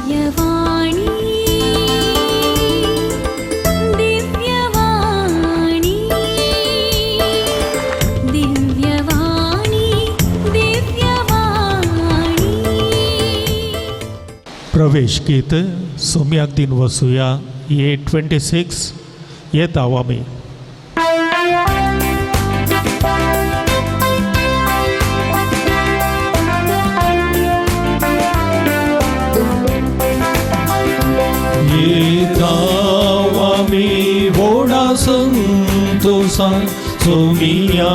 दिव्यवाणी दिव्यवाणी दिव्यवाणी दिव्यवाणी. प्रवेश गीत सोम्याक दिन वसूया ये 26 येत आवामी. वोडा संतोषा सोमिया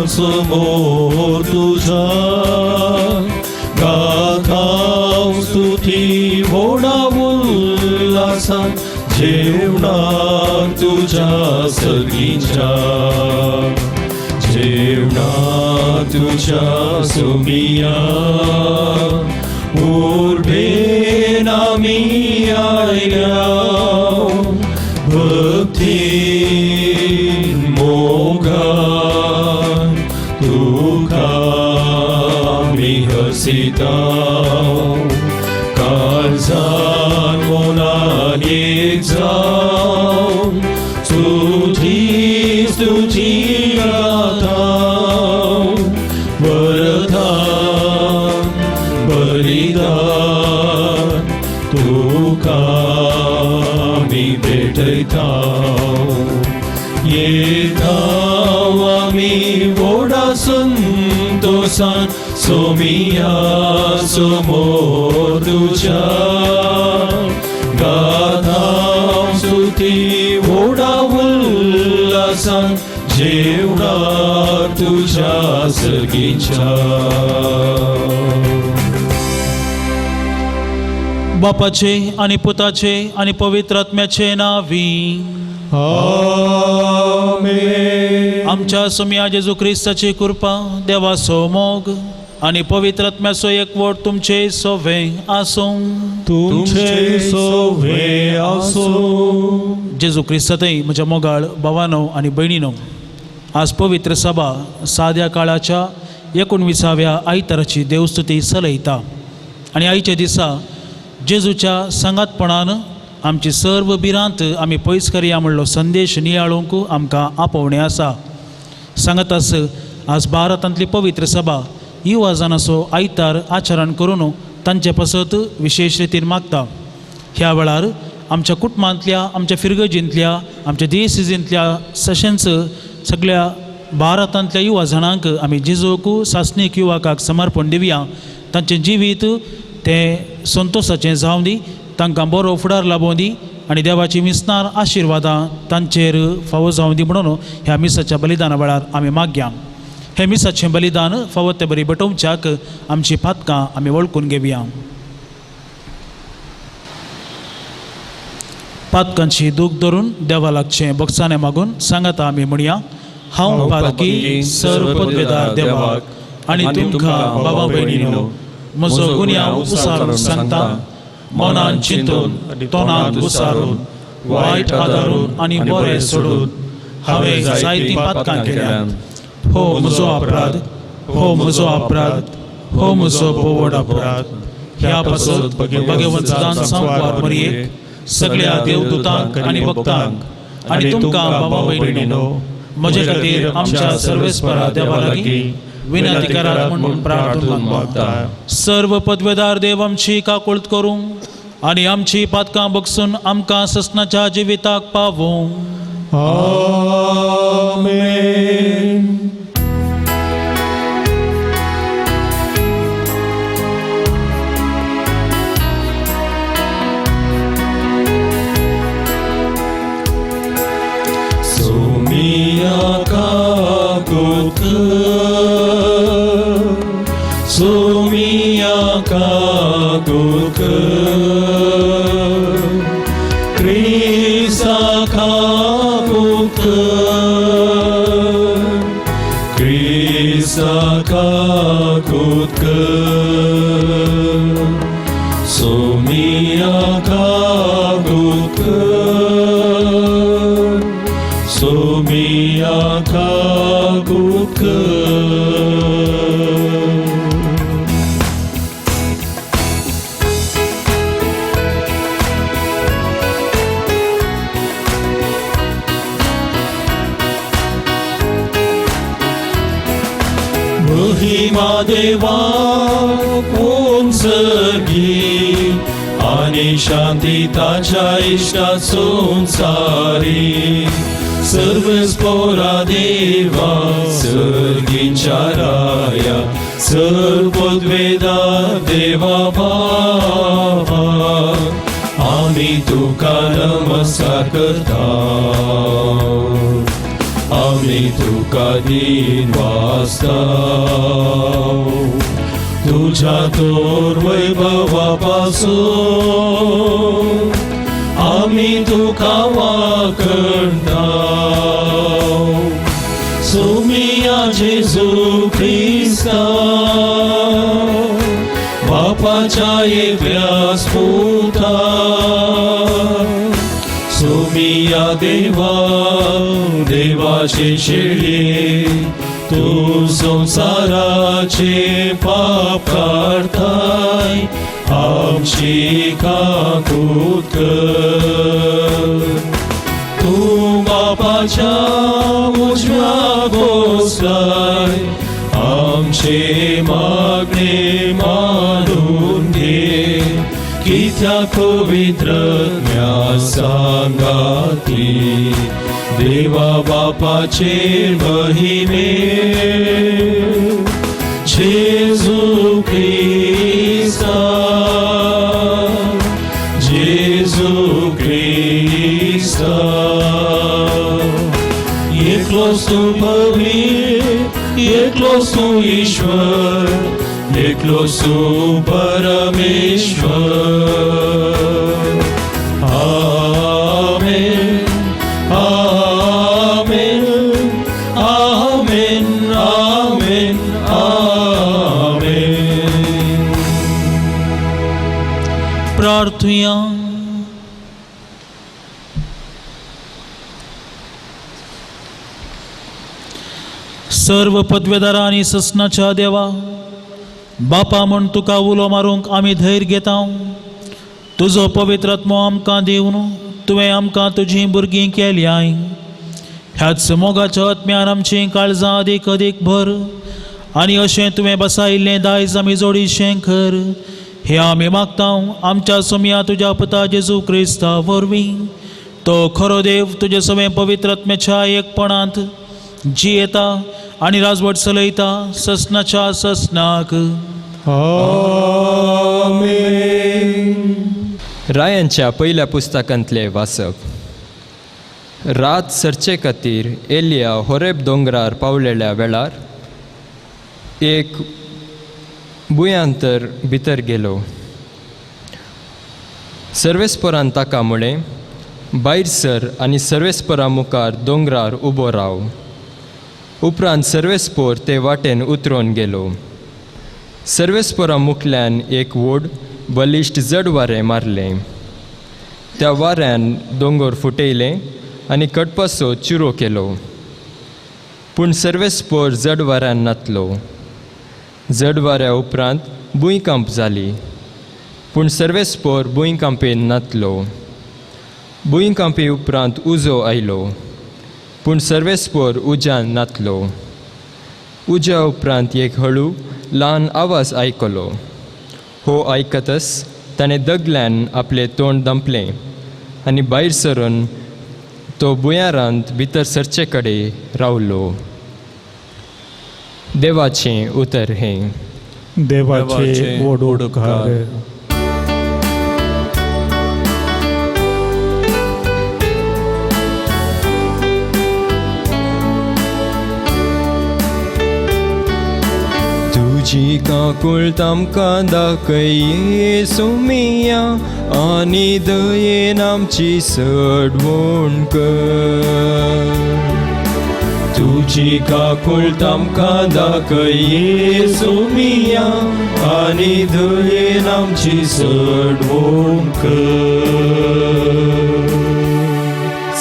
समोर तुझा गाथाव स्तुती वोडा उल्हासा जेवणात तुझ्या सगळींच्या जेवणात तुझ्या सोमिया उर्भेन आमी आयल्या भक्तीन मोगान तुका आमी हसिताव काळजान मोनान एक जावन तुझी स्तुती गाताव वरदान बलिदान तुका आमी भेटयताव येताव आमी व्हडा संतोषान सोमिया समोर तुझ्या गाताव स्तुती व्हडा उल्हासान जेवणात तुझ्या सगळींच्या. बापाचे आणि पुताचे आणि पवित्र आत्म्याचे नावी. आमेन. आमच्या सोम्या जेजू ख्रिस्ताची कृपा देवाचो मोग आणि पवित्र आत्म्याचो एकवट तुमचे सोवे आसूं. तुमचे सोवे आसूं. जेजू ख्रिस्तातय म्हज्या मोगाळ भावानो आणि भयणीनो, आज पवित्र सभा साद्या काळाच्या 19व्या आयताराची देवस्तुती चलयता आणि आयच्या दिसा जेजूच्या संगातपणान आमची सर्व बिरांत आमी पयस करया म्हणलो संदेश नियाळूंक आमकां आपोवणें आसा. सांगतास आज भारतांतली पवित्र सभा युवाजानाचो आयतार आचरण करून तांचे पसत विशेष रितीन मागता. ह्या वेळार आमच्या कुटुंबांतल्या, आमच्या फिरगजींतल्या, आमच्या देसिजींतल्या तशेंच सगळ्या भारतांतल्या युवा जाणांक आमी जेजूक सासणीक युवकाक समर्पण दिवया. तांचें जिवीत तें संतोशाचें जावं दी, तांकां बरो फुडार लाबोवं दी आनी देवाची मिसनार आशिर्वादां तांचेर फावो जावं दी म्हणून ह्या मिसाच्या बलिदाना वेळार आमी मागया. हे मिसाचें बलिदान फावो ते बरी बटोवच्याक आमची पातकां आमी वळखून घेवया. पातकांची दूख धरून देवा लागचें बक्षाने मागून सांगता आमी म्हणया. हांव पातकी सर्व पदवेदार देवाक आनी तुमकां बाबा भयणीनो म्हजो गुन्यांव उसारून सांगता. मनान चिंतून तोंडांत उसारून वायट आदारून आनी बरें सोडून हांवें जायतीं पातकां केल्यात. हो म्हजो अपराध, हो म्हजो अपराध, हो म्हजो बोवड अपराध. ह्या पासत भगवंतान सांगवार मरयेक सगळ्या देवदूतांक आनी भक्तांक आनी तुमकां बाबा भयणीनो म्हजे खातीर आमच्या सर्वेस्परा देवा लागीं विनंती करात म्हणून प्रार्थना मागता. सर्व पदवेदार देव आमची काकुळत करूं आनी आमची पातकां बगसून आमकां ससनाच्या जिविताक पावूं. आमेन. सोमिया कागुक क्रिसा कागुक क्रिसा कागुक सोमिया कागुक सोमिया कागुक. महिमा देवा कोण सर्गी आणि शांती ताच्या इष्टा संसारी सर्व स्पोरा देवा सर्गींच्या राया सर्वोद्वेदा देवा बाबा आम्ही तुका नमस्कार करता आम्ही तुका दिन वाजता तुझ्या तोर वैभवापासून आम्ही तुका वाकणता सोमिया जेजू ख्रिस्ता बापाच्या एक व्यासपुता सोमिया देवा देवाचे शेळी तू संसाराचे पाप काढताय आमची काकूत कर तू बापाच्या उजव्या बसलाय आमचे मागणे मानून घे कित्या पवित्र म्या सांगाती देवा बापाचे महिमे जेजू ख्रिस्ता जेजू ख्रिस्ता एकलोच तू पवित्र एकलोच तू ईश्वर एकलोच तू परमेश्वर आमेन आमेन आमेन आमेन आमेन प्रार्थूया. सर्व पदवेदारा आणि ससनाच्या देवा बापा म्हण तुका उलो मारूंक आमी धैर्य घेता तुजो पवित्र आत्मो आमकां दिवन तुवें आमकां तुजीं भुरगीं केल्याय ह्याच मोगाच्या आत्म्यान आमचीं काळजां अदीक अदीक भर आनी अशें तुवें बसायिल्लें दायज आमी जोडिशें कर हें आमी मागता आमच्या सोम्या तुज्या पुता जेजू क्रिस्ता वरवीं तो खरो देव तुजे सगळें पवित्र आत्म्याच्या एकपणांत जियेता आनी राजवट चलयता ससनाच्या ससनाक आमेन. रायांच्या पयल्या पुस्तकांतले वाचप. रात सरचे खातीर एलिया होरेब दोंगरार पावलेल्या वेळार एक बुयांतर भितर गेलो. सर्वेस्परान ताका म्हळें भायर सर आनी सर्वेस्परा मुखार दोंगरार उबो राव. उपरांत सर्वेस्पोर ते वाटेन उतरोन गेलो. सर्वेस्पोरा मुखल्यान एक व्हड बलिश्ट जड वारें मारलें. त्या वाऱ्यान दोंगर फुटयलें आनी कडपाचो चिरो केलो. पूण सर्वेस्पोर जड वाऱ्यान नातलो. जड वाऱ्या उपरांत भुंयकांप जाली. पूण सर्वेस्पोर भुंयकांपेन नातलो. भुंयकांपे उपरांत उजो आयलो. पूण सर्वेस्पोर उज्यान नातलो. उज्या उपरांत एक हळू ल्हान आवाज आयकलो. हो आयकतच ताणें दगल्यान आपलें तोंड धांपलें आनी भायर सरून तो बुयांरांत भितर सरचे कडेन रावलो. देवाचें उतर हें. देवाचे ओडकार. तुजी काकूळ तामकां दाखय सोमिया आनी दयेन आमची सडवण कर. तुझी काकूळ तामकां दाखय सोमिया आनी दयेन आमची सडवण कर.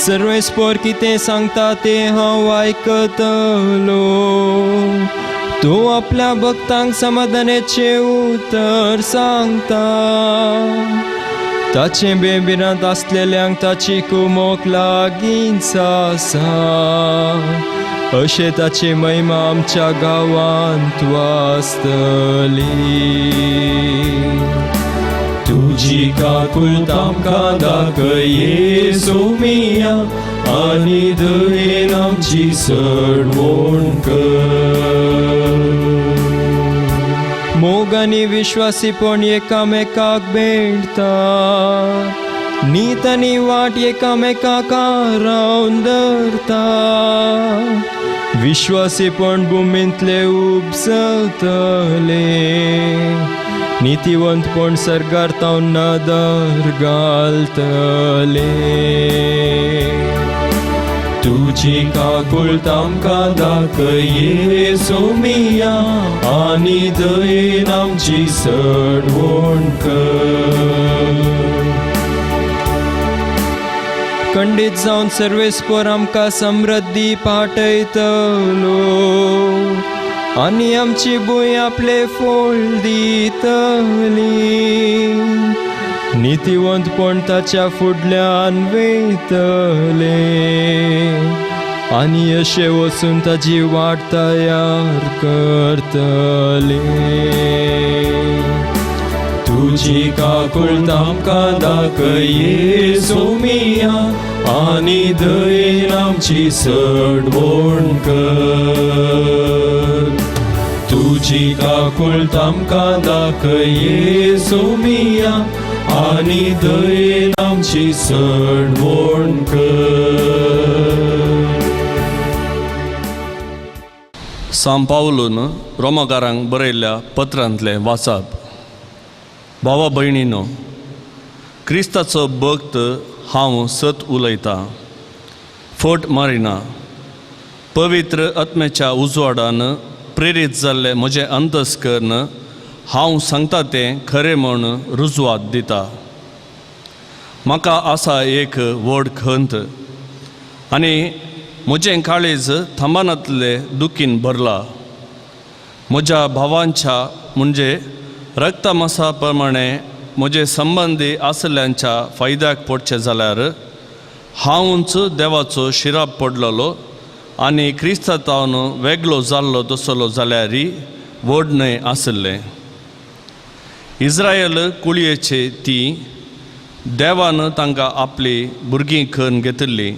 सर्वेस्पोर कितें सांगता तें हांव आयकतलो. तूं आपल्या भक्तांक समाधानाचें उतर सांगता. ताचे बेबिरांत आसलेल्यांक ताची कुमोक लागींच आसा. अशे ताची महिमा आमच्या गांवांत वाचतली. तुजी काकुळट आमकां दाखय येशू मिया, आनी दयेन आमची सडवण कर. मोग आनी विश्वासीपण एकामेकाक भेटता, नीत आनी वाट एकामेकाक रावन धरता. विश्वासीपण भुमींतले उपसतले, नितीवंतपण सर्गार तावन नदर घालतले. तुजी काकुळट आमकां दाखय येशू मिया, आनी दयेन आमची सडवण कर. खंडीत जावन सर्वेस्पर आमकां समृद्धी पाठयतलो, आनी आमची भूंय आपले फळ दितली. नितीवंतपण ताच्या फुडल्यान वयतले, आनी अशे वचून ताची वाट तयार करतले. तुजी काकुळट आमकां दाखय येशू मिया, आनी दयेन आमची सडवण कर. तुजी काकुळट आमकां दाखय येशू मिया, आनी दयेन आमची सडवण कर. सांत पावलोन रोमाकारांक बरयल्ल्या पत्रांतलें वाचप. भावा भयणीनो, क्रिस्ताचो भक्त हांव सत उलयतां, फट मारिना. पवित्र आत्म्याच्या उजवाडान प्रेरीत जाल्ले म्हजे अंतस्करण हांव सांगता तें खरें म्हूण रुजवात दिता. म्हाका आसा एक व्हड खंत, आनी म्हजें काळीज थंबानांतले दुखीन भरला. म्हज्या भावांच्या म्हणजे रक्तमासा प्रमाणे म्हजे संबंदी आसल्यांच्या फायद्याक पडचे जाल्यार हांवूच देवाचो शिराप पडलेलो आनी क्रिस्तांतावन वेगळो जाल्लो तसलो जाल्यारय व्हड न्हय आसलें. इस्रायल कुळयेची ती देवान तांकां आपली भुरगीं करून घेतिल्ली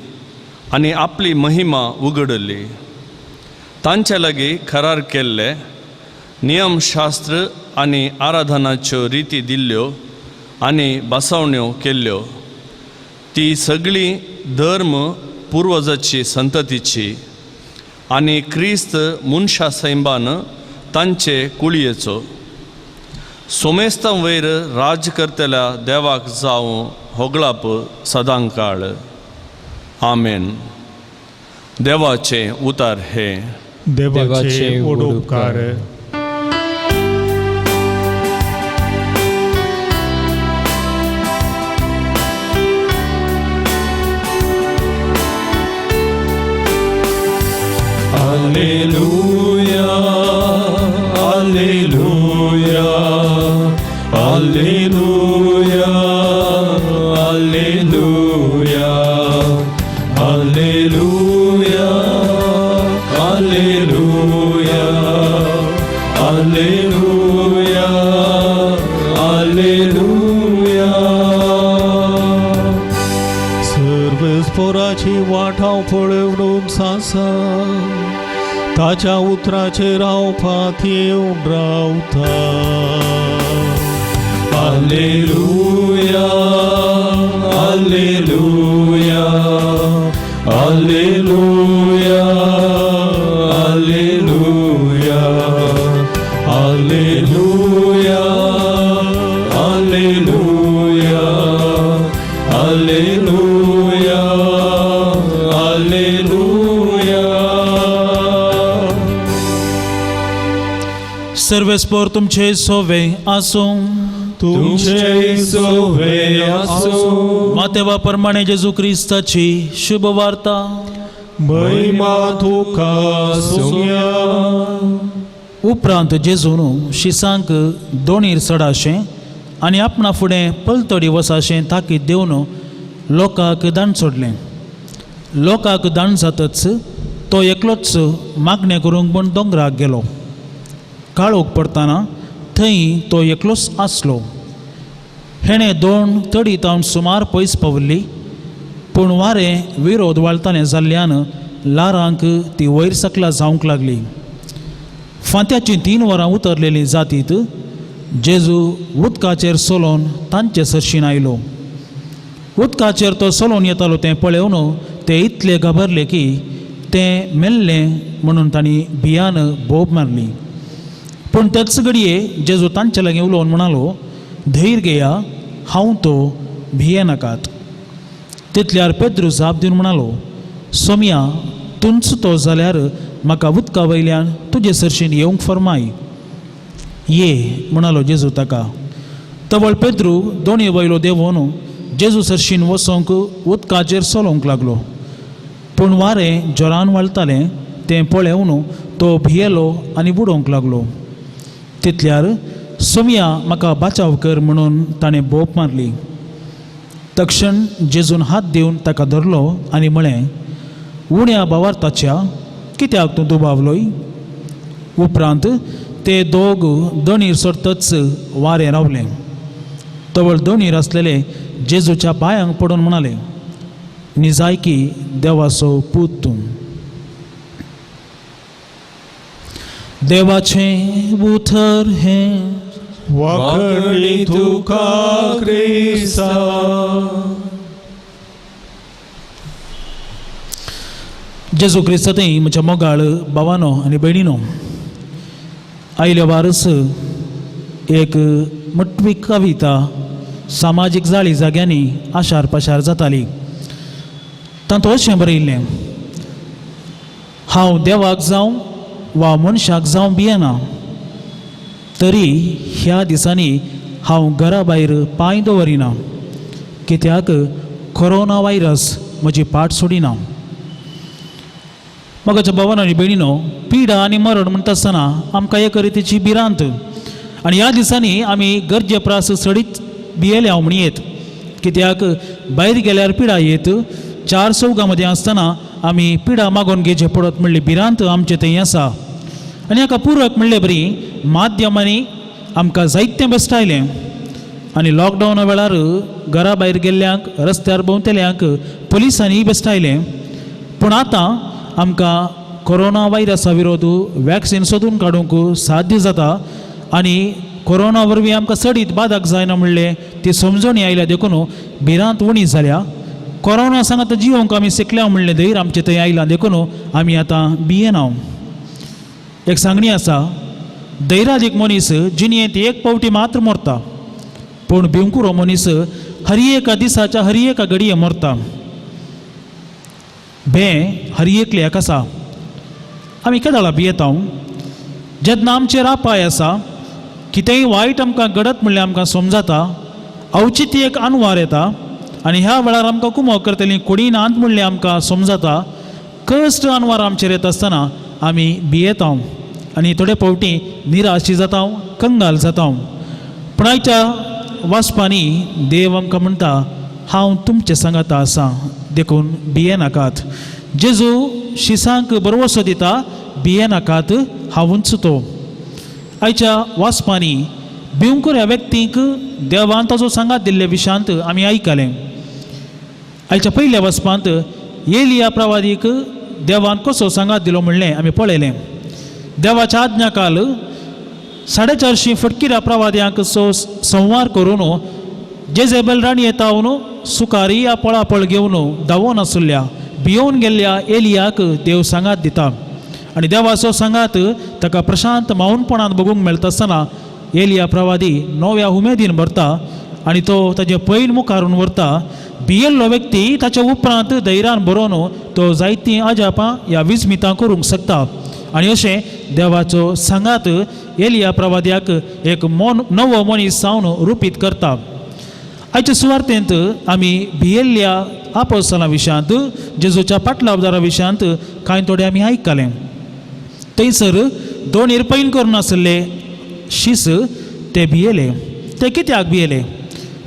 आनी आपली महिमा उगडली. तांचे लागीं करार केल्ले, नियमशास्त्र आनी आराधनाच्यो रिती दिल्ल्यो आनी बसवण्यो केल्ल्यो. ती सगळी धर्म पुर्वजाची संततीची आनी क्रिस्त मनशा सैबान तांचे कुळयेचो. सोमेस्तां वयर राज करतल्या देवाक जावं होगळाप सदांकाळ. आमेन. देवाचे उतार हे. देवाचे उपकार. Alleluia, Alleluia, Alleluia, Alleluia, Alleluia, Alleluia, Alleluia, Alleluia. सर्वेस्पराची वाट हांव पळवून सासा, ताच्या उतराचेर हांव फात येवन रावता. Alleluia, Alleluia, Alleluia, Alleluia, Alleluia, Alleluia, Alleluia, Alleluia. सर्वेस्पर तुमचे सोवे आसूं. तुमचे सोवे आसूं. मातेवा प्रमाणे जेजू क्रिस्ताची शुभ वार्ता. महिमा तुका सुम्या. उपरांत जेजून शिसांक दोणीर चडाशें आनी आपणा फुडें पलतडी वसाशें ताकीद दिवन लोकांक दान सोडलें. लोकांक दान जातच तो एकलोच मागणें करूंक म्हूण दोंगराक गेलो. काळोख पडटाना थंय तो एकलोच आसलो. हेणें 2 तडी तावन सुमार पयस पावल्ली, पूण वारें विरोध वाळतालें जाल्ल्यान लारांक ती वयर सकला जावंक लागली. फांत्याची 3 वरां उतरलेली जातीत जेजू उदकाचेर सोलोवन तांचे सरशीन आयलो. उदकाचेर तो सोलोवन येतालो तें पळोवन ते इतले घाबरले की तें मेल्लें म्हणून तांणी भियान बोब मारली. पूण तेच घडये जेजू तांचे लागीं उलोवन म्हणालो, धैर्य घेया, हांव तो, भिये नाकात. तितल्यार पेद्रू जाप दिवन म्हणालो, सोम्या, तुंच तो जाल्यार म्हाका उदका वयल्यान तुजे सरशीन येवंक फरमाय. ये म्हणालो जेजू ताका. तवळ पेद्रू दोनी वयलो देंवोवन जेजू सरशीन वचोंक उदकाचेर सोलोवंक लागलो. पूण वारें जोरान वळतालें तें पळोवन तो भियेलो आनी बुडोवंक लागलो. तितल्यार सोम्या, म्हाका बाचाव कर म्हणून ताणें बोप मारली. तक्षण जेजून हात दिवन ताका धरलो आनी म्हळें, उण्या भावार्थाच्या कित्याक तूं दुबावलोय? उपरांत ते दोग दोनीर सोडतच वारें रावलें. तवळ दोनीर आसलेले जेजूच्या पांयांक पडून म्हणाले, निजायकी देवाचो पूत तूं. देवाचें उतर हें वाखणी तुका क्रिस्ता. जेजू क्रिस्तांतय म्हज्या मोगाळ भावानो आनी भयणीनो, आयल्या वारस एक मोठी कविता सामाजीक जाळी जाग्यांनी आशार पाशार जाताली. तातूंत अशें बरयल्लें, हांव देवाक जावं वा मनशाक जावं भियेना, तरी ह्या दिसांनी हांव घरा भायर पांय दवरिना, कित्याक कोरोना व्हायरस म्हजी पाट सोडिना. मोगाच्या भावानो आनी भयणीनो, पिडा आनी मरण म्हणटा आसतना आमकां एका रितीची भिरांत, आनी ह्या दिसांनी आमी गरजे प्रास सडीत भियेले हांव म्हणयेत. कित्याक भायर गेल्यार पिडा येत, 4 चौगां मदें आसतना आमी पिडा मागोवन घेवचें पडत म्हणली भिरांत आमचे थंय आसा. आनी हाका पुरक म्हणलें बरी माध्यमांनी आमकां जायतें बेश्टायलें. आनी लॉकडावना वेळार घरा भायर गेल्ल्यांक, रस्त्यार भोंवतेल्यांक पुलिसांनी बेश्टायलें. पूण आतां आमकां कोरोना व्हायरसा विरोध वॅक्सीन सोदून काडूंक साध्य जाता. आनी कोरोना वरवीं आमकां सडीत बादाक जायना म्हणलें ती समजणी आयल्या देखून भिरांत उणी जाल्या. कोरोना सांगात जियोंक आमी शिकल्या म्हणलें धैर्य आमचे थंय आयलां देखून आमी आतां भियेना. एक सांगणी आसा, धैर्यादीक मनीस जिणेंत एक पावटी मात्र मरता, पूण भिवंकुरो मनीस हर एका दिसाच्या हर एका घडये मरता. भें हर एकल्याक आसा. आमी केदाळा भियेता जेन्ना आमचेर आपाय आसा, कितेंय वायट आमकां घडत म्हणल्यार आमकां समजता, अवचिती एक अनवार येता आनी ह्या वेळार आमकां कुमो करतली कोडी नांत म्हणलें आमकां समजता. कश्ट अनवार आमचेर येता आसतना आमी भियेता आनी थोडे फावटी निराशी जाता, कंगाल जाता. पूण आयच्या वाचपांनी देव आमकां म्हणटा, हांव तुमचे सांगाता आसा, देखून भियेनाकात. जेजू शिसांक बरवसो दिता, भियेनाकात, हांवूच तो. आयच्या वाचपांनी भिवंकुऱ्या व्यक्तीक देवान ताचो सांगात दिल्ले विशांत आमी आयकलें. आयच्या पयल्या वाचपांत एलिया प्रवादीक देवान कसो सांगात दिलो म्हणलें आमी पळयलें. देवाच्या आज्ञाकाल 450 फटकिऱ्या प्रवाद्यांक संवार करून जेजेबेल राणी येतावन सुकारी या पळापळ घेवन धांवून आसुल्ल्या भियोवन गेल्ल्या एलियाक देव सांगात दिता. आनी देवाचो सांगात ताका प्रशांत मौनपणान बगूंक मेळटा आसतना एलिया प्रवादी नव्या उमेदीन भरता आनी तो ताजे पैन मुखारून व्हरता. भियेल्लो व्यक्ती ताच्या उपरांत धैर्यान बरोवन तो जायतीं अजापां ह्या विस्मितां करूंक शकता. आनी अशें देवाचो सांगात एलिया प्रवाद्याक एक नवो मनीस जावन रुपीत करता. आयच्या सुवार्थेंत आमी भियेल्ल्या आपोस्तलां विशयांत, जेजूच्या पाटलावदारा विशयांत कांय थोडें आमी आयकलें. थंयसर 2 इरपैन करून आसले शीस ते भियेले. ते कित्याक भियेले?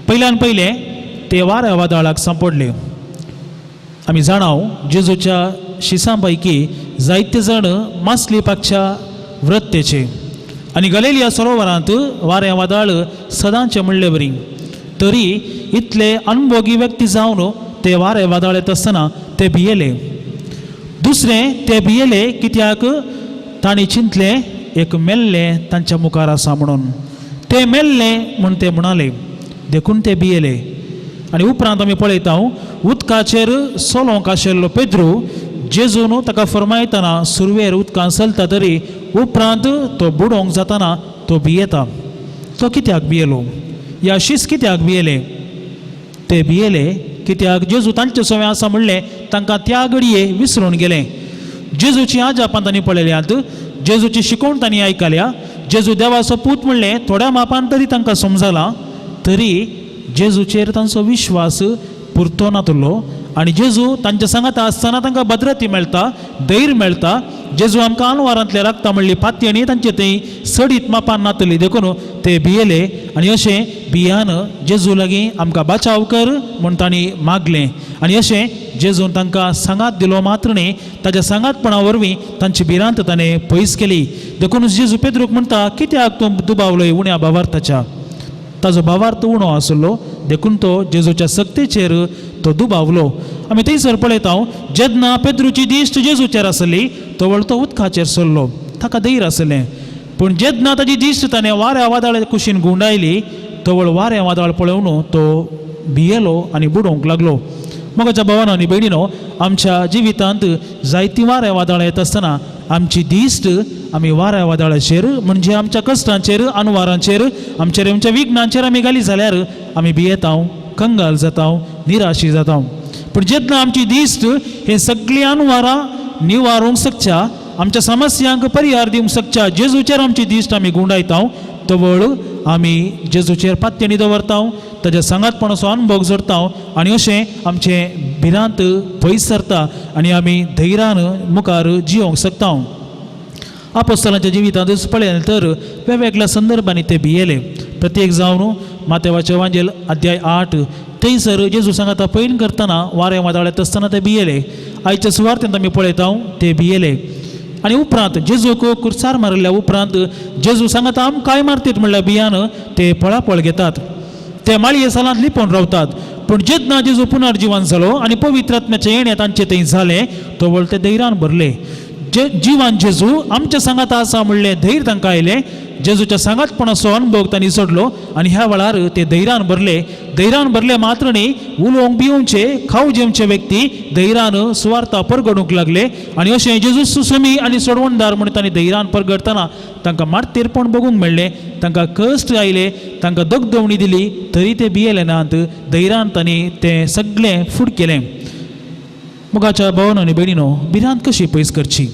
पयल्यान पयलें ते वाऱ्या वादळाक सांपडले. आमी जाणाव जेजूच्या शिसां पैकी जायते जण मासली पागच्या वृत्तेचे आनी गलेलिया सरोवरांत वारें वादळ सदांचे म्हणले बरी. तरी इतले अनुभोगी व्यक्ती जावन ते वारें वादळ येत आसतना ते भियेले. दुसरें ते भियेले कित्याक तांणी चिंतले एक मेल्लें तांच्या मुखार आसा म्हणून. ते मेल्लें म्हूण ते म्हणाले देखून ते भियेले. आनी उपरांत आमी पळयता उदकाचेर सोलोंक आशिल्लो पेद्रू जेजून ताका फरमायतना सुरवेर उदकांत चलता तरी उपरांत तो बुडोवंक जाताना तो भियेता. तो कित्याक भियेलो? या शीस कित्याक भियेले? ते भियेले कित्याक जेजू तांचे सवय आसा म्हणलें तांकां त्या घडये विसरून गेले. जेजूची आजापां तांणी पळयल्यात, जेजूची शिकवण तांणी आयकल्या, जेजू देवाचो पूत म्हणलें थोड्या मापान तरी तांकां समजलां. तरी जेजूचेर तांचो विश्वास पुरतो नातलो आनी जेजू तांच्या सांगात आसतना तांकां भद्रती मेळटा, धैर्य मेळटा. जेजू आमकां अनवरांतले राखता म्हणली पातयेणी तांचे थंय सडीत मापान नातली देखून ते भियेले. आनी अशें भियान जेजू लागीं आमकां बचाव कर म्हूण तांणी मागलें. आनी अशें जेजून तांकां सांगात दिलो मात्र न्ही, ताच्या सांगातपणा वरवीं तांची भिरांत ताणें पयस केली. देखून जेजू पेद्रूक म्हणटा कित्याक तूं दुबावलोय उण्या भावार्थाच्या? ताजो भावार्थ उणो आसलो देखून तो जेजूच्या सक्तीचेर तो दुबावलो. आमी थंयसर पळयता जेन्ना पेद्रूची दिश्ट जेजूचेर आसली तवळ तो उदकाचेर सरलो, ताका धैर्य आसलें. पूण जेन्ना ताची दिश्ट ताणें वाऱ्या वादळ कुशीन गुंडायली तवळ वारें वादळ पळोवन तो भियेलो आनी बुडोवंक लागलो. मोगाच्या भावांनो आनी भयणीनो, आमच्या जिवितांत जायतीं वारें वादळ येत आसतना आमची दिश्ट आमी वाऱ्या वादळाचेर म्हणजे आमच्या कश्टांचेर अनवारांचेर आमच्या विघ्नांचेर आमी घाली जाल्यार आमी भियेता, कंगाल जाता, निराशी जाता. पूण जेन्ना आमची दिश्ट हे सगळीं अनवारां निवारूंक शकच्या, आमच्या समस्यांक परिहार दिवंक शकच्या जेजूचेर आमची दिश्ट आमी गुंडायता तवळ आमी जेजूचेर पातयेणी दवरता, ताच्या सांगातपणाचो अनुभव जोडटा आनी अशें आमचें भिरांत पयस सरता आनी आमी धैर्यान मुखार जियोंक शकता. आपोस्तलांच्या जिवितांत पळयलें तर वेगवेगळ्या संदर्भांनी ते भियेले. प्रत्येक जावन मातेवाचें एवांजेल अध्याय 8 थंयसर जेजू सांगाता पैन करतना वारें वादळ येता आसतना ते भियेले. आयच्या सुवार्थेंत आमी पळयता ते भियेले. आनी उपरांत जेजूक कुर्सार मारल्या उपरांत जेजू सांगाता आम काय मारतीत म्हणल्यार भियान ते पळापळ घेतात, ते माळये सालांत लिपोवन रावतात. पूण जेन्ना जेजू पुनर्जीवन जालो आनी पवित्र आत्म्याचें येणें तांचे थंय जालें तवळ ते धैर्यान भरले. जिवान जेजू आमच्या सांगाता आसा म्हणलें धैर्य तांकां आयलें. जेजूच्या सांगातपणाचो अनुभव तांणी सोडलो आनी ह्या वेळार ते धैर्यान भरले मात्र न्ही, उलोवंक भिवचे खाव जेवचे व्यक्ती धैर्यान सुवार्ता परगडूंक लागले. आनी अशें जेजू सुसमी आनी सोडवणदार म्हूण तांणी धैर्यान परगडतना तांकां मार्तेरपण बगूंक मेळ्ळें, तांकां कश्ट आयले, तांकां दगदवणी दिली तरी ते भियेले नात. धैर्यान तांणी तें सगळें फूड केलें. मोगाच्या भावांनो आनी भयणीनो, भिरांत कशी पयस करची?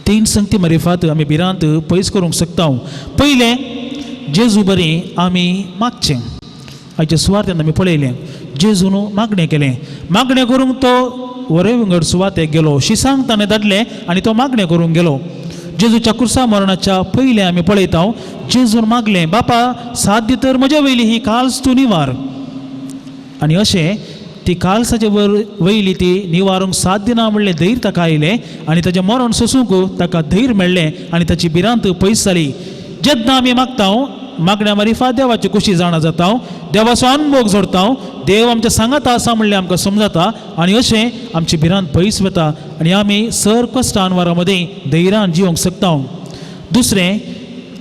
3 संगती मारिफात आमी भिरांत पयस करूंक शकता. पयलें जेजू बरें आमी मागचें. आयच्या सुवार्थेंत आमी पळयलें जेजून मागणें केलें. मागणें करूंक तो वरे विंगड सुवातेक गेलो, शिसांक ताणें धाडलें आनी तो मागणें करूंक गेलो. जेजूच्या कुर्सा मरणाच्या पयलें आमी पळयता जेजून मागलें बापा साध्य तर म्हजे वयली ही काल्स तूं निवार. आनी अशें ती काल्साचे वयली ती निवारूंक साध्य ना म्हणलें धैर्य ताका आयलें आनी ताचें मरण सोसूंक ताका धैर्य मेळ्ळें आनी ताची भिरांत पयस जाली. जेन्ना आमी मागता मागण्या मारिफात देवाची खुशी जाणा जाता, देवाचो अनुभव जोडटा, देव आमच्या सांगाता आसा म्हणलें आमकां समजता आनी अशें आमची भिरांत पयस वता आनी आमी सर कश्ट अनवारा मदें धैर्यान जिवंक शकता. दुसरें,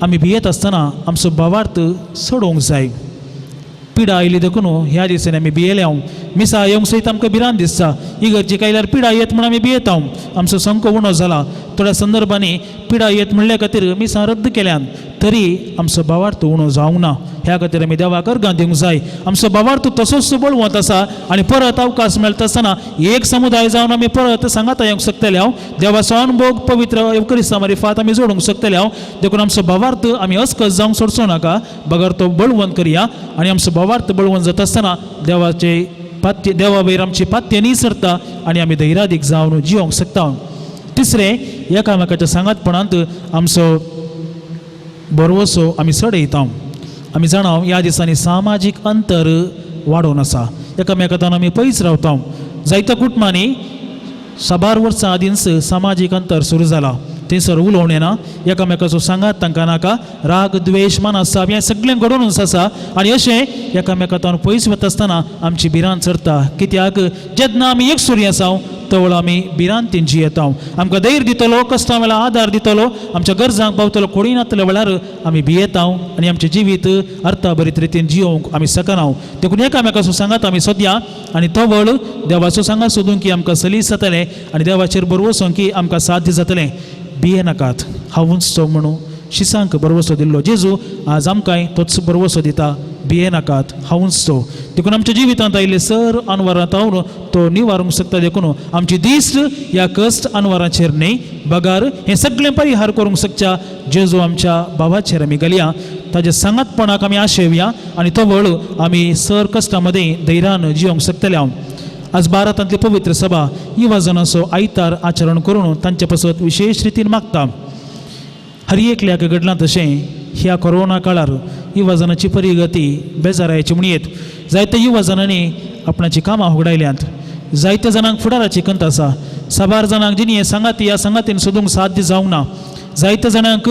आमी भियेत आसतना आमचो भावार्थ सोडोवंक जाय. पिडा आयली देखून ह्या दिसांनी आमी भियेल्या. मिसा येवंक सयत आमकां भिरांत दिसता. इगर्जेक आयल्यार पिडा येत म्हूण आमी भियेता. आमचो संको उणो जाला. थोड्या संदर्भांनी पिडा येत म्हणल्या खातीर मिसां रद्द केल्यान तरी आमचो भावार्थ उणो जावंक ना. ह्या खातीर आमी देवाक अर्गां दिवंक जाय. आमचो भावार्थ तसोच बळवंत आसा आनी परत अवकाश मेळटा आसतना एक समुदाय जावन आमी परत सांगाता येवंक शकतले. देवाचो अनुभव पवित्र एवकरिस्ता मारिफात आमी जोडूंक शकतले. देखून आमचो भावार्थ आमी अस्कस जावंक सोडचो नाका, बगर तो बळवंत करया आनी आमचो भावार्थ बळवंत जाता आसतना देवाचे पात्य देवा वयर आमची पात्य निसरता आनी आमी धैर्यादीक जावन जिवंक शकता. तिसरें, एकामेकाच्या सांगातपणांत आमचो बरवसो आमी सडयता. आमी जाणा ह्या दिसांनी सामाजीक अंतर वाडोवन आसा. एकामेकांतल्यान आमी पयस रावता. जायत्या कुटुंबांनी साबार वर्सां आदींच सामाजीक अंतर सुरू जाला थंयसर उलोवणें ना एकामेकाचो सांगात तांकां नाका राग द्वेश मानासाब हें सगळें घडोवनूच आसा आनी अशें एकामेकांतल्यान पयस वता आसतना आमची भिरांत चडटा कित्याक जेन्ना आमी एक सुरी आसाव तवळ आमी भिरांतीन जियेताव आमकां धैर्य दितलो कश्टां वेळार आदार दितलो आमच्या गरजांक पावतलो कोणी नातल्या वेळार आमी भियेताव आनी आमचें जिवीत अर्थाभरीत रितीन जियोवंक आमी शकनाव देखून एकामेकाचो सांगात आमी सोदया आनी तो वळ देवाचो सांगात सोदूंक की आमकां सलीस जातलें आनी देवाचेर बरोवसो की आमकां साध्य जातलें भिये नाकात हांवूच तो म्हणून शिसांक बरोवसो दिल्लो जेजू आज आमकांय तोच बरोवसो दिता भिये नाकात हांवूच तो देखून आमच्या जिवितांत आयिल्ले सर अनवरां हांव तो निवारूंक शकता देखून आमची दिश्ट ह्या कश्ट अनवरांचेर न्ही बगार हें सगळें परिहार करूंक शकता जेजू आमच्या भावाचेर आमी घालया ताच्या सांगातपणाक आमी आशेवया आनी तो वळ आमी सर कश्टां मदें धैर्यान जियोंक शकतले हांव आज भारतांतली पवित्र सभा युवाजनाचो आयतार आचरण करून तांचे पासत विशेष रितीन मागता हर एकल्याक घडलां तशें ह्या कोरोना काळार युवाजनाची परिगती बेजारायची म्हणयेत जायत्या युवाजनांनी आपणाची कामां होगडायल्यांत जायत्या जाणांक फुडाराची खंत आसा साबार जाणांक जिणी हे सांगाती ह्या सांगातीन सोदूंक साध्य जावंक ना जायत्या जाणांक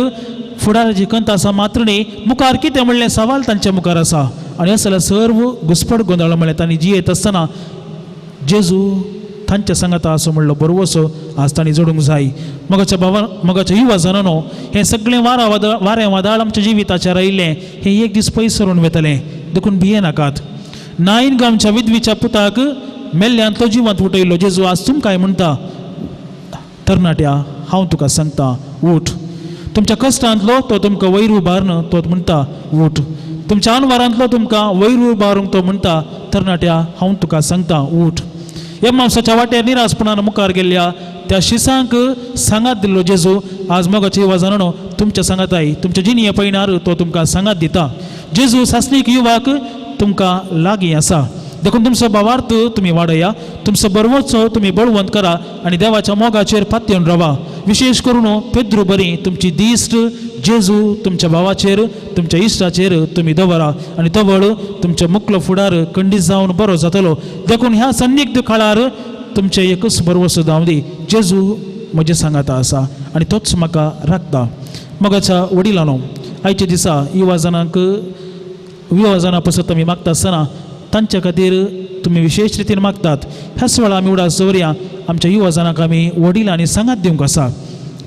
फुडाराची खंत आसा मात्र न्ही मुखार कितें म्हणलें सवाल तांच्या मुखार आसा आनी असल्या सर्व घुसपट गोंदळ म्हणलें तांणी जियेत आसतना जेजू तांच्या सांगाता असो म्हणलो बरोवसो आज तांणी जोडूंक जाय मगाच्या युवाजनांनो हें सगळें वारें वादळ आमच्या जिविताचेर आयिल्लें हें एक दीस पयस सरून वतलें देखून भिये नाकात नायन गांवच्या विधवीच्या पुताक मेल्ल्यान तो जिवंत उठयलो जेजू आज तुमकांय म्हणटा तरणाट्या हांव तुका सांगता उठ तुमच्या कश्टांतलो तो तुमकां वयर उबारन तो म्हणटा उठ तुमच्या अनवरांतलो तुमकां वयर उबारूंक तो म्हणटा तरणाट्या हांव तुका सांगता उठ ह्या मावसाच्या वाटेर निरासपणान मुखार गेल्ल्या त्या शिसांक सांगात दिल्लो जेजू आज मोगाचे युवाजनांनो तुमच्या सांगाताय तुमच्या जिणये पळयणार तो तुमकां सांगात दिता जेजू सासणीक युवाक तुमकां लागीं आसा देखून तुमचो भावार्थ तुमी वाडया तुमचो बरवचो तुमी बळवंत करा आनी देवाच्या मोगाचेर पातयेवन रावा विशेष करून पेद्रू बरी तुमची दिश्ट जेजू तुमच्या भावाचेर तुमच्या इश्टाचेर तुमी दवरा आनी तो वळ तुमच्या मुखलो फुडार खंडीत जावन बरो जातलो देखून ह्या सन्निग्ध काळार तुमचें एकच बरवसो जावं दी जेजू म्हजे सांगाता आसा आनी तोच म्हाका राखता मोगाच्या वडिलांनो आयच्या दिसा युवाजनां पासत आमी मागता आसतना तांच्या खातीर तुमी विशेष रितीन मागतात ह्याच वेळा आमी उडास दवरया आमच्या युवाजनांक आमी वडील आनी सांगात दिवंक आसा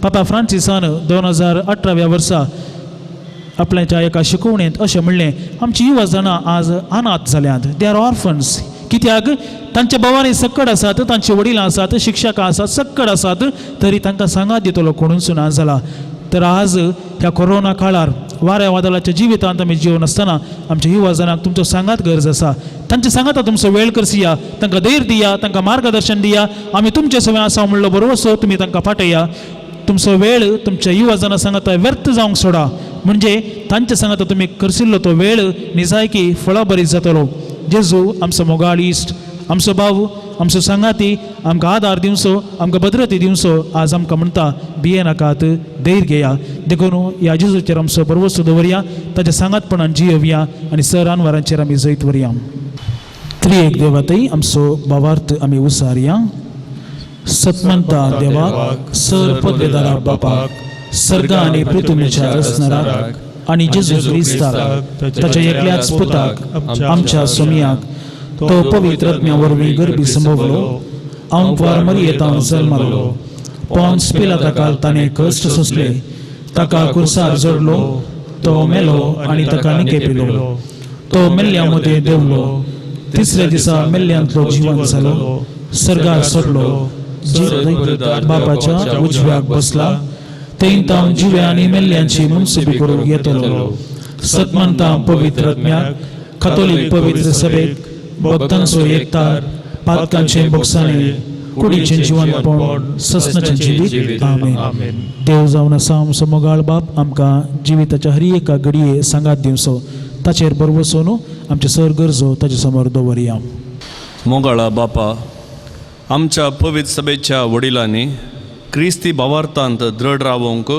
पापा फ्रांसिसान 2018व्या वर्सा आपल्याच्या एका शिकवणेंत अशें म्हणलें आमची युवाजनां आज अनाथ जाल्यांत दे आर ऑर्फन्स कित्याक तांच्या भावांनी सक्कड आसात तांची वडिलां आसात शिक्षकां आसात सक्कड आसात तरी तांकां सांगात दितलो कोणूच ना जाला तर आज ह्या कोरोना काळार वाऱ्या वादळाच्या जिवितांत आमी जिवन आसतना आमच्या युवाजनांक तुमचो सांगात गरज आसा तांचे सांगाता तुमचो वेळ करसिया तांकां धैर्य दिया तांकां मार्गदर्शन दिया आमी तुमचे सवय आसा म्हणलो बरोवसो तुमी तांकां पाटया तुमचो वेळ तुमच्या युवाजनां सांगाता व्यर्थ जावंक सोडा म्हणजे तांच्या सांगाता तुमी करशिल्लो तो वेळ निजायकी फळां बरी जातलो जेजू आमचो मोगाळ इश्ट आमचो भाव आमचो सांगाती आमकां आदार दिवचो आमकां भद्रती दिवचो आज आमकां म्हणटा भिये नाकात धैर्य घेया देखून ह्या जेजूचेर आमचो बरोवसो दवरया ताच्या सांगातपणान जियेवया आनी सर अनवरांचेर आमी जैत व्हरया त्रिएक देवातय आमचो भावार्थ आमी उसारया सतमंता देवाक सर पदवेदारा बापाक सर्गा आनी पृथ्वीच्या रचणाराक आनी जेजू क्रिस्ताक ताच्या एकल्याच पुताक आमच्या सोमियाक तो पवित्र आत्म्या वरवीं गर्भी संभोवलो अंकवार मरियेतान जल्मलो पोन्स पिलाताकाल ताणें कश्ट सोंसले ताका कुर्सार जोडलो तो मेलो आनी ताका निकेपिलो तो मेल्ल्या मदें देंवलो तिसऱ्या दिसा मेल्ल्यांतलो जिवंत जालो सर्गार सोडलो बापाच्या उजव्याक बसला थंय तांव जिव्या आनी मेल्ल्यांची मनसुबी करूंक येतलो सतमंता पवित्र आत्म्याक कातोलीक पवित्र सभेक भक्तांचो एकतार पातकांचे बोगसाणे कुडीचें जिवंतपण ससनाचें जिवीत आमेन देव जावन आसा आमचो मोगाळ बाप आमकां जिविताच्या हर एका घडये सांगात दिवचो ताचेर बरोवसो न्हू आमचे सर गरजो ताचे समोर दवरया मोगाळा बापा आमच्या पवित्र सभेच्या वडिलांनी क्रिस्ती भावार्थांत दृढ रावंक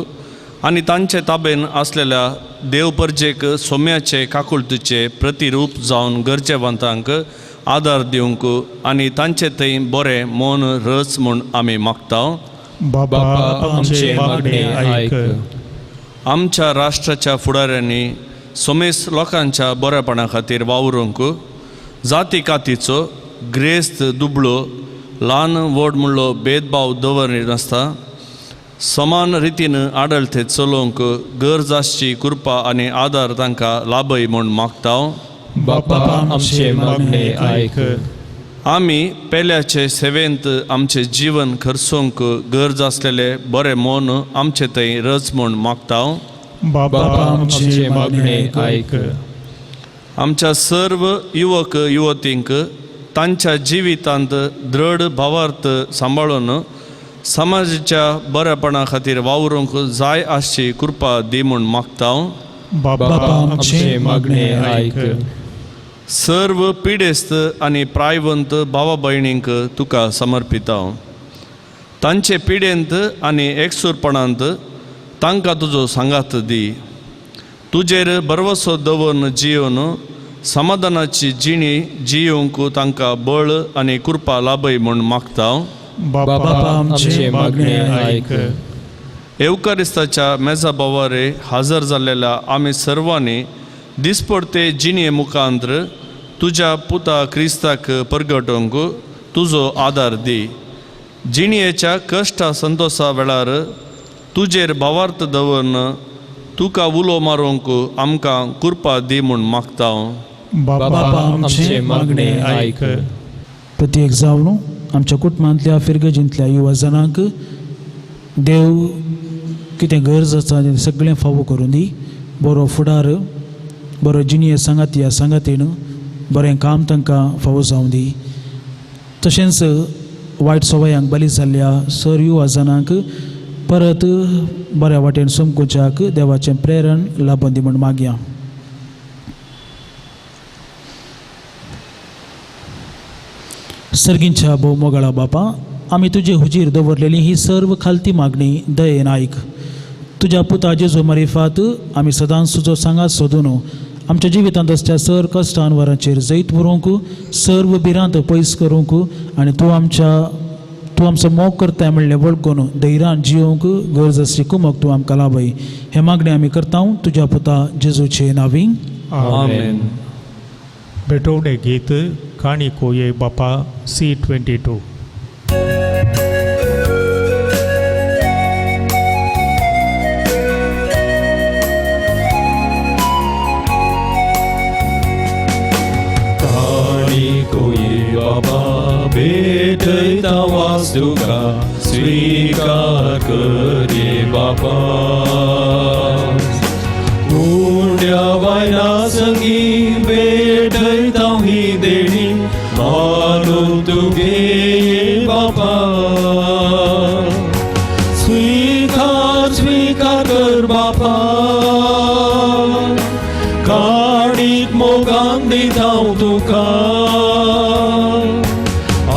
आनी तांचे ताबेन असलेल्या देवपर्जेक सोम्याचे काकुळतीचे प्रतिरूप जावन गरजेवंतांक आदार दिवंक आनी तांचे थंय बरें मौन रच म्हूण आमी मागताव. बापा आमचे मागणे ऐक. आमच्या राष्ट्राच्या फुडाऱ्यांनी सोमेस लोकांच्या बरेपणा खातीर वावरूंक जाती कातीचो ग्रेस्त दुबळो ल्हान व्हड म्हणलो भेदभाव दवरनासता समान रितीन आडळते चलोवंक गरज आसची कृपा आनी आदार तांकां लाभय म्हूण मागताव. बापा आमचे मागणे ऐक. आमी पेल्याचे सेवेंत आमचे जीवन खर्चोवंक गरज आसलेले बरे मौन आमचे थंय रच म्हूण मागताव. बापा आमचे मागणे ऐक. आमच्या सर्व युवक युवतींक तांच्या जिवितांत दृढ भावार्थ सांबाळून समाजाच्या बरेपणा खातीर वावरूंक जाय आसची कृपा दी म्हूण मागताव. बापा आमचे मागणे ऐक. सर्व पिडेस्त आनी प्रायवंत भावा भयणींक तुका समर्पिताव. तांचे पिडेंत आनी एकसूरपणांत तांकां तुजो सांगात दी. तुजेर भरवसो दवरून जियोन समाधानाची जिणी जियोवंक तांकां बळ आनी कृपा लाभय म्हूण मागताव. बापा आमचे मागणे ऐक. एवकारिस्ताच्या मेजा बोवारे हजर जाल्लेल्या आमी सर्वांनी दिसपडते जिणे मुखांत्र तुज्या पुता क्रिस्ताक परगटोवंक तुजो आदार दी. जिणयेच्या कश्टा संतोषा वेळार तुजेर भावार्थ दवरून तुका उलो मारूंक आमकां कृपा दी म्हूण मागताव. बापा आमचे मागणे ऐक. प्रत्येक जावन आमच्या कुटुंबांतल्या फिरगजींतल्या युवा जनांक देव कितें गरज आसा तें सगळें फावो करून दी. बरो फुडार बरो जिणये सांगाती ह्या सांगातीन बरें काम तांकां फावो जावं दी. तशेंच वायट सवयांक बली जाल्ल्या सर युवा जनांक परत बऱ्या वाटेन समकुच्याक देवाचें प्रेरण लाभून दी म्हूण मागया. सर्गींच्या भोव मोगाळा बापा, आमी तुजे हुजीर दवरलेली ही सर्व खालती मागणी दयेन आयक. तुज्या पुता जेजू मारिफात आमी सदांच तुजो सांगात सोदून आमच्या जिवितांत असल्या सर कश्टान वरांचेर जैत व्हरूंक सर्व भिरांत पयस करूंक आनी तूं आमचो मोग करताय म्हणलें वळखून धैर्यान जियोवंक गरज आसची कुमक तूं आमकां लाभय. हे मागणें आमी करता तुज्या पुता जेजूचे नांवी. आमेन. बेटवणे गीत काणी कोये बापा C22. भेटता वास्तुका स्वीकार करे बापा. उंड्या वायना संगी भेटता ही देणी मानून तुगे बापा. स्वीकार कर बापा. काणीक मोगान दिता तुका.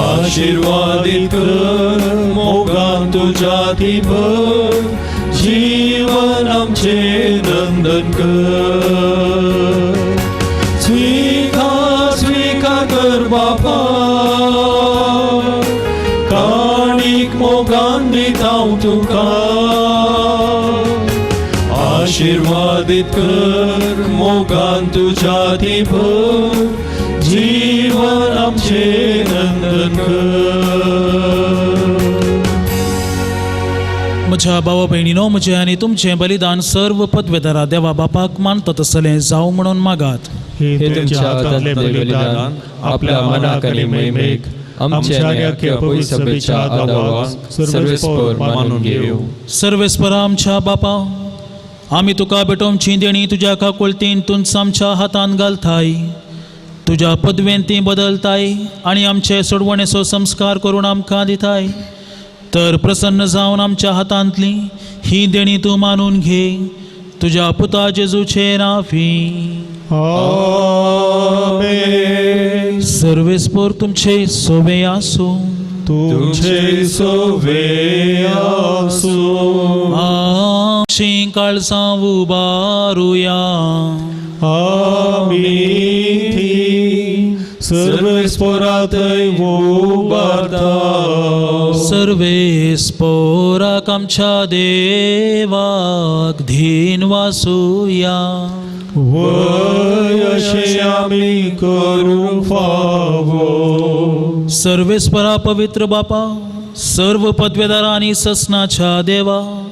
आशीर्वादित कर मोगान तुझ्या दिभर जीवन आमचे नंदन कर. स्वीकार कर बापा. काणीक मोगान दिता तुका. आशीर्वादित कर मोगान तुझ्या दिभर जीवन आमचे नंदन कर. म्हज्या भावा भयणीनो, म्हजें आनी तुमचें बलिदान सर्व पदवेदारा देवा बापाक मानता तसलें जावं म्हणून मागात. हे तुमच्या हातांतलें बलिदान आपल्या मनाक आनी मैमेक आमच्या आनी अख्ख्या पवित्र सभेच्या आदाराक सर्वेस्पर मानून घेवं. सर्वेस्परा आमच्या बापा, आमी तुका बेटोमची देणी तुज्या काकुळतीन तुंच आमच्या हातान घालताय. तुज्या पदवेन ती बदलताय आनी आमचे सोडवणेचो संस्कार करून आमकां दिताय. तर प्रसन्न जावन आमच्या हातांतली ही देणी तूं मानून घे. तुज्या पुता जेजूचे नांवी. आमेन. सर्वेस्पर तुमचे सोबे आसूं. तुमचे सोबे आसूं. काळजां उबारुया. आमी सर्वेस्परातय उबारता. सर्वेस्पोराक आमच्या देवाक धीन वासुया. वय अशें आमी करूंक फावो. सर्वेस्परा पवित्र बापा, सर्व पदवेदारा आणि ससनाच्या देवा,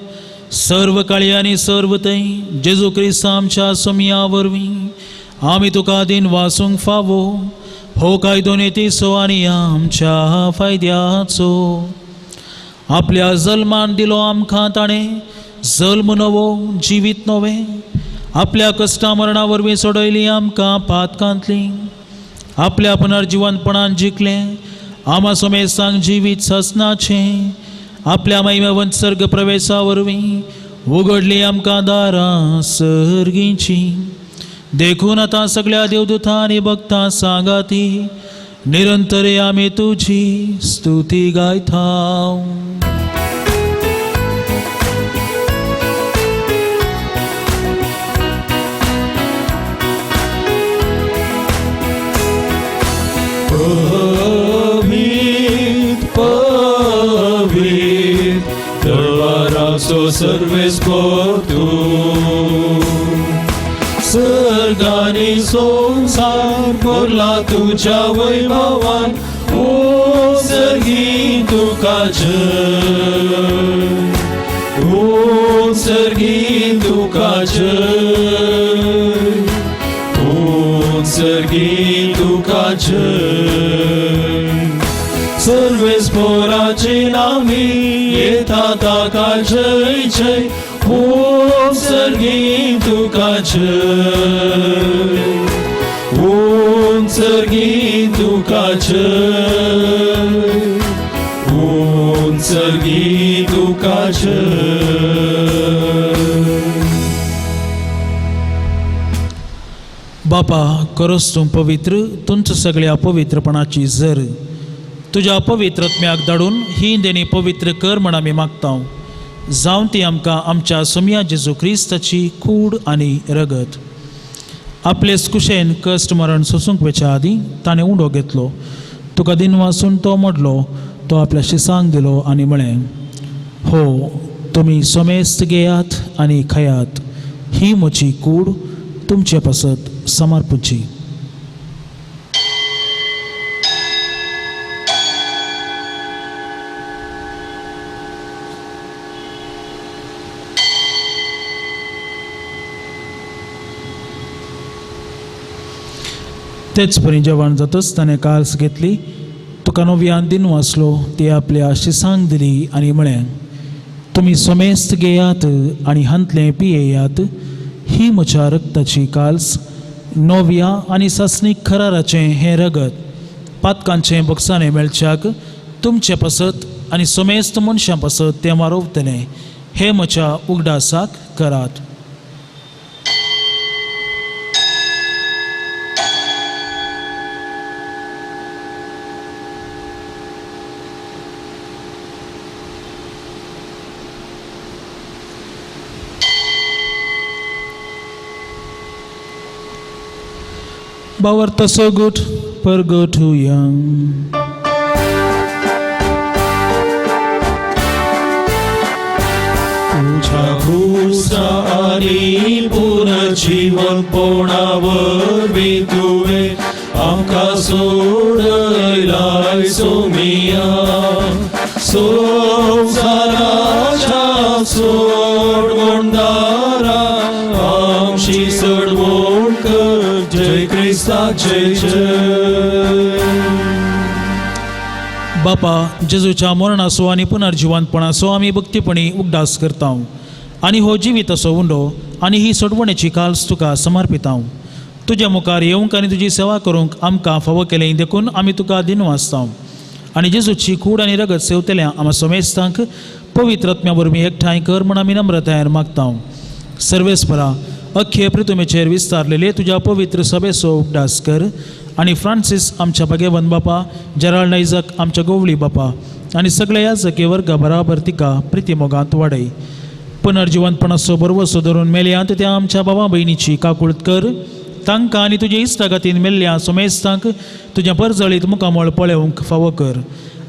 सर्व काळी आणि सर्व तै जेजू क्रिस्त आमच्या सोमिया वरवीं आमी तुका दिन वासूंक फावो. हो कायदो नेतीचो आनी आमच्या फायद्याचो. आपल्या जल्मान दिलो आमकां ताणें जल्म नवो जिवीत नवें. आपल्या कश्टा मरणा वरवीं सोडयली आमकां पातकांतली. आपल्या पुनर्जिवनपणान जिखलें आमा सोमेसांक जिवीत ससनाचें. आपल्या महिमेवंत सर्ग प्रवेशा वरवीं उगडली आमकां दारां सर्गीची. देखून आतां सगळ्या देवदूतां आनी भक्तां सांगाती निरंतरे आमी तुजी स्तुती गायता. दरबाराचो सर्वेस्पर तूं. सर्गानी संसार भरला तुज्या वैभवान. ओ सर्गी तुका जय. ओ सर्गी तुका जय. ओ सर्गी तुका जय. सर्वेस्पराचे नामी येता ताका जय जय. ओ सर्गी तुका जय. ओ सर्गी तुका जय. ओ सर्गी तुका जय. बापा, करोस तूं पवित्र, तुमच्या सगळ्या पवित्रपणाची झर तुझ्या पवित्रत्म्याक धाडून ही देणी पवित्र कर म्हण आमी मागता. जावन ती आमकां आमच्या सोम्या जेजू क्रिस्ताची कूड आनी रगत. आपले कुशेन कश्ट मरण सोसूंक वेच्या आदीं ताणें उंडो घेतलो. तुका दिन वासून तो मोडलो. तो आपल्या शिसांक दिलो आनी म्हळें, हो तुमी सोमेस्त घेयात आनी खयात. ही म्हजी कूड तुमचे पासत समर्पूची. तेच परी जेवण जातच ताणें काल्स घेतली. तुका नव्यान दिन वाचलो ती आपल्या शिसांक दिली आनी म्हळें, तुमी सोमेस्त घेयात आनी हंतलें पियेयात. ही म्हज्या रक्ताची काल्स, नव्या आनी ससनीक खराराचें हें रगत. पातकांचें बक्षाने मेळच्याक तुमचे पासत आनी सोमेस्त मनशां पासत तें मारोवतलें. हे म्हज्या उगडासाक करात. Bawarta so good, per go too young. तुझ्या क्रूसा आणि पुनर्जीवनपणावर तुवे आमकां सोडयलाय सोमिया. संवसाराच्या सोडवणदारा आमची सोडवण कर. जय क्रिस्ताचे जय. बापा, जेजूच्या मरणाचो आनी पुनर्जिवनपणाचो आमी भक्तीपणी उगडास करता आनी हो जिवीताचो उंडो आनी ही सोडवणेची काल्स तुका समर्पिता. तुज्या मुखार येवंक आनी तुजी सेवा करूंक आमकां फावो केलें देखून आमी तुका दिन वाचता. आनी जेजूची कूड आनी रगत सेवतल्या आमच्या सोमेस्तांक पवित्रत्म्या वरवीं एकठांय कर म्हण आमी नम्रतायेन मागता. सर्वेस्परा, अख्खे पृथ्वीचेर विस्तारलेले तुज्या पवित्र सभेचो उगडास कर. आनी फ्रांसीस आमच्या भगेवन बापा, जेराल्ड आयझक आमच्या गोवळी बापा आनी सगळे याजकी वर्गा बराबर तिका प्रितीमोगांत वाडय. पुनर्जिवंतपणाचो बरवसो धरून मेल्यांत त्या आमच्या भावा भयणीची काकुळत कर. तांकां आनी तुजे इश्टागतीन मेल्ल्या सोमेस्तांक तुज्या परजळीत मुखामळ पळोवंक फावो कर.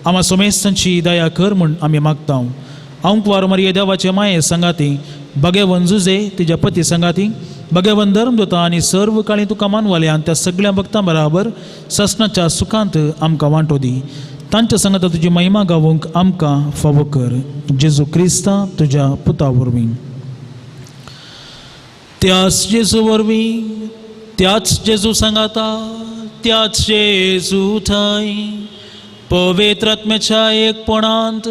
आम्हा सोमेस्तांची दया कर म्हूण आमी मागता. अंकवार मरिये देवाचे माये संगाती भगेवन जुजे तिच्या पती संगाती भगेवन धर्मदूता आनी सर्व काळी तुका मानवाल्यान त्या सगळ्या भक्तां बराबर ससनाच्या सुखांत आमकां वांटो दी. तांच्या संगत तुजी महिमा गावूंक आमकां फावो कर. जेजू क्रिस्ता तुज्या पुता वरवीं. त्याच जेजू वरवीं त्याच जेजू सांगाता त्याच जेजू थंय पवित्र आत्म्याच्या एकपणांत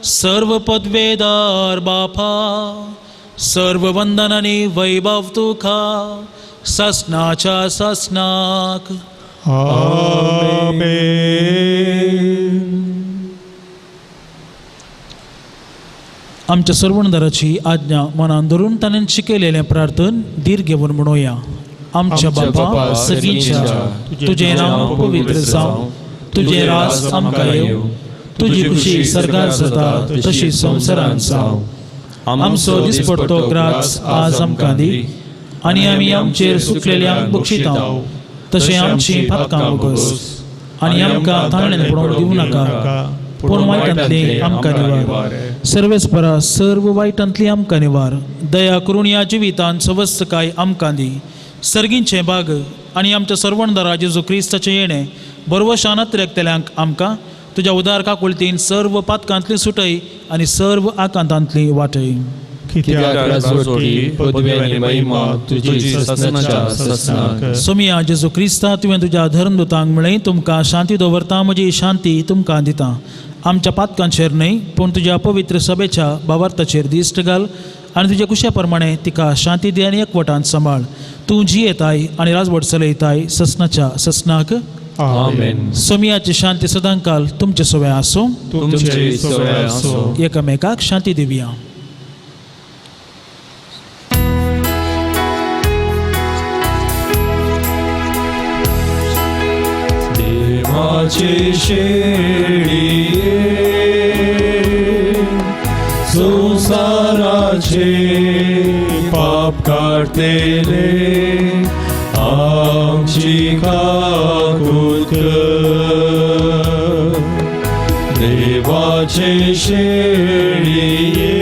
सर्व पदवेदार बापा सर्व वंदन आनी वैभव तुका ससनाच्या ससनाक. आमेन. आमच्या सर्वणदाराची आज्ञा मनान धरून ताणें शिकयलेलें प्रार्थन धीर घेवन म्हणुया. आमच्या बापा सगळींच्या तुजें नांव पवित्र जावं. तुजें रास आमकां येवं. तुजी खुशी सर्गार जाता तशी संवसारांत जावं. आमचो दिसपडटो ग्रास आज आमकां दी आनी आमी आमचेर सुकलेल्यांक बक्षिता तशें आमची पातकां वगस आनी आमकां ताळणेन पडोवंक दिवं नाका पूण वायटांतली आमकां निवार. सर्वेस्परा सर्व वायटांतली आमकां निवार. दया करून ह्या जिवितांत सवस्तकाय आमकां दी. सर्गींचे भाग आनी आमच्या सर्वणदारा जेजू क्रिस्ताचें येणें बरवशानत रेखतल्यांक आमकां तुज्या उदार काकुळतीन सर्व पातकांतली सुटय आनी सर्व आकांतांतली वाटय. कित्याक राजवटी पदवी आनी महिमा तुजी ससनाच्या ससनाक. सोमिया जेजू क्रिस्ता तुवें तुज्या धर्मदूतांक म्हळें तुमकां शांती दवरता म्हजी शांती तुमकां दिता. आमच्या पातकांचेर न्हय पूण तुज्या पवित्र सभेच्या भावार्थाचेर दिश्ट घाल आनी तुज्या कुशा प्रमाणे तिका शांती दी आनी एकवटान सांबाळ. तूं जियेताय आनी राजवट चलयताय ससनाच्या ससनाक. आमेन. सोमियाची शांती सदांकाल तुमचे सोवे आसूं. तुमचे सोवे आसूं. एकामेकाक शांती दिवया. देवाचे शेळिये संसाराचे पाप काढतेले आमची काकूत देवाचे शेळिये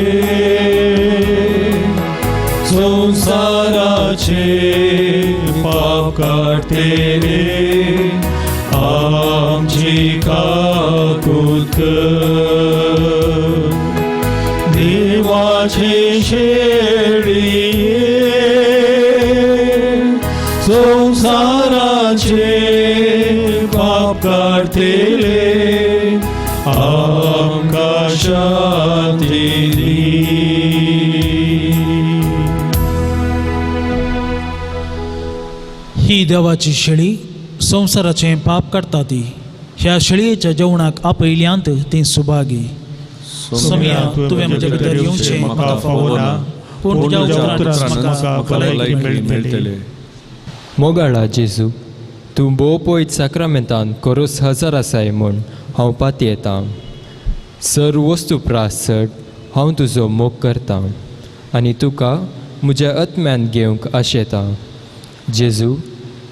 संसाराचे पाप काढतेले आमची काकूत देवाचे शेळिये संसाराचे पाप काढतेले आमकां शांती दी. ही देवाची शेळी संवसाराचें पाप काडटा ती. ह्या शेळयेच्या जेवणाक आपयल्यांत ती सुभागी. सोमिया तुवें म्हजे भितर येवचें म्हाका फावो ना पूण तुज्या उतरांत म्हाका भलायकी मेळटली. मोगाळा जेजू तूं भोव पयत साक्रामेंतान कोरोस हजर आसाय म्हूण हांव पातयेतां. सर्व वस्तू प्रास चड हांव तुजो मोग करतां आनी तुका म्हज्या आत्म्यान घेवंक आशेतां. जेजू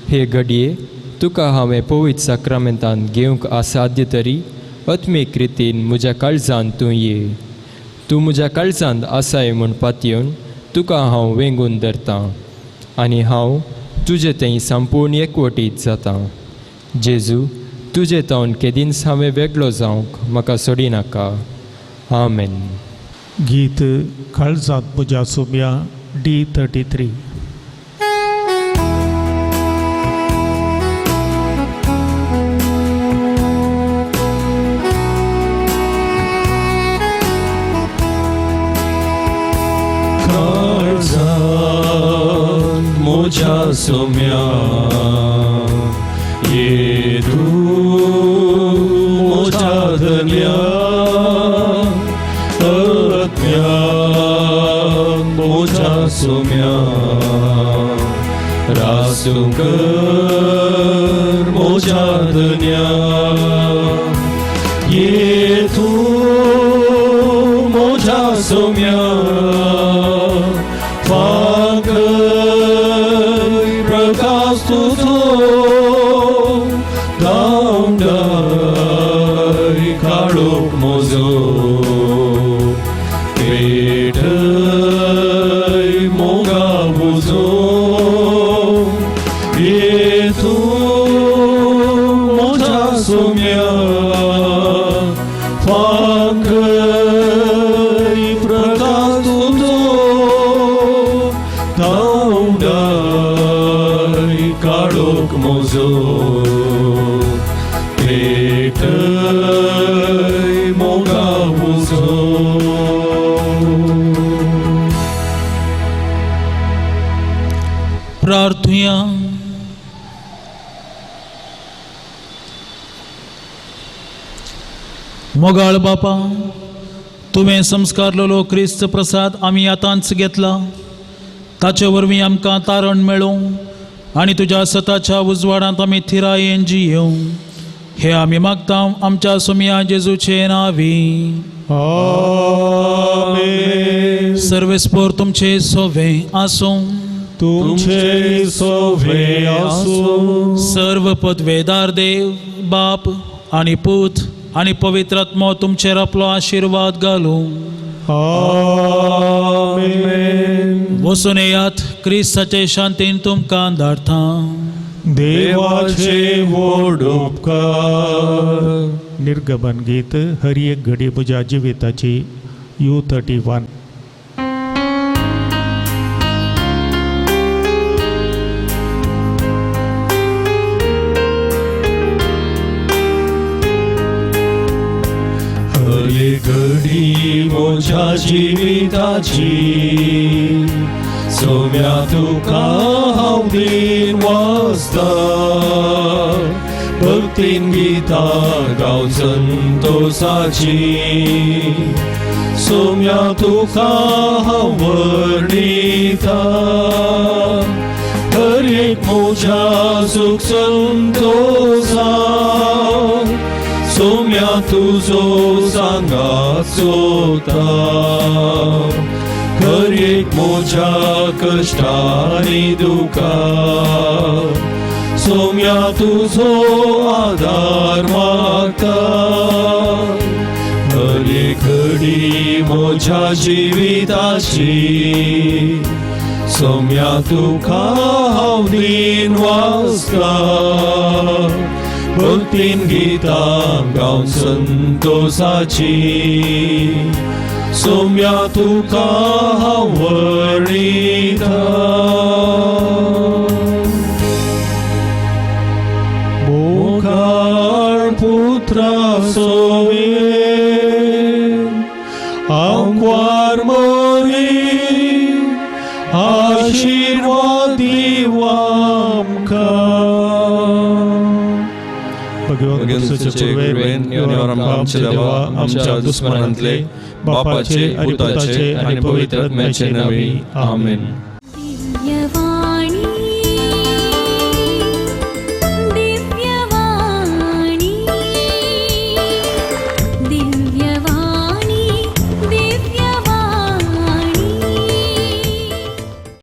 हे घडये तुका हांवें पवित्र साक्रामेंतान घेवंक असाध्य तरी आत्मीक रितीन म्हज्या काळजांत तूं ये. तूं म्हज्या काळजांत आसाय म्हूण पातयेवन तुका हांव वेंगून धरतां आनी हांव तुजे थंय संपूर्ण एकवटीत जाता. जेजू तुजे तावन केदींच हांवें वेगळो जावंक म्हाका सोडिनाका. आमेन. गीत काळजांत म्हज्या सोम्या D33. मोजा सोम्या ये तू मोजा धन्या आत्म्या मोजा सोम्या रासूकर मोजा धन्या ये तू मोजा सोम्या सोम्या फाकरी प्रकाश तुझो धावडाई काळोख मोजो पेटय मोगा बुजो प्रार्थुया. मोगाळ बापा, तुवें संस्कारलेलो क्रिस्त प्रसाद आमी आतांच घेतला. ताचे वरवीं आमकां तारण मेळों आनी तुज्या सताच्या उजवाडांत आमी थिरायेन जियों. हे आमी मागता आमच्या सोम्या जेजूचे नांवी. आमेन. सर्वेस्पोर तुमचे सोवे आसूं. तुमचे सोवे आसूं. सर्व पदवेदार देव बाप आनी पूत आनी पवित्र आत्मो तुमचेर आपलो आशिर्वाद घालूं. आमेन. वचून येयात, क्रिस्ताचे शांतीन तुमकां धाडटा. देवाचे व्हड उपकार. निर्गमन गीत हर एक घडी म्हज्या जिविताची U31. हर एक घडी म्हज्या जिविताची सोम्या तुका हांव दीन वाचता. भक्तीन गितां गावन संतोषाची सोम्या तुका हांव वर्णिता. हर एक म्हज्या सुख संतोषाक सोम्या तुजो सांगात चोता. हर एक म्हज्या कश्टांनी दुखां सोम्या तुजो आदार मागता. हर एक घडी म्हज्या जिविताची सोम्या तुका हांव दीन वाचता. भक्तीन गितां गावन संतोषाची सोम्या तुका हांव वर्णिता. मोगाळ पुत्रा सोवे आंकवार मरी आशिर्वाद दिव आमकां. भगवंत कुरवेन योनिवर आमचे देवा आमच्या दुश्मनांतले बापाचे पुताचे आणि पवित्र आत्म्याचे नावी. आमेन.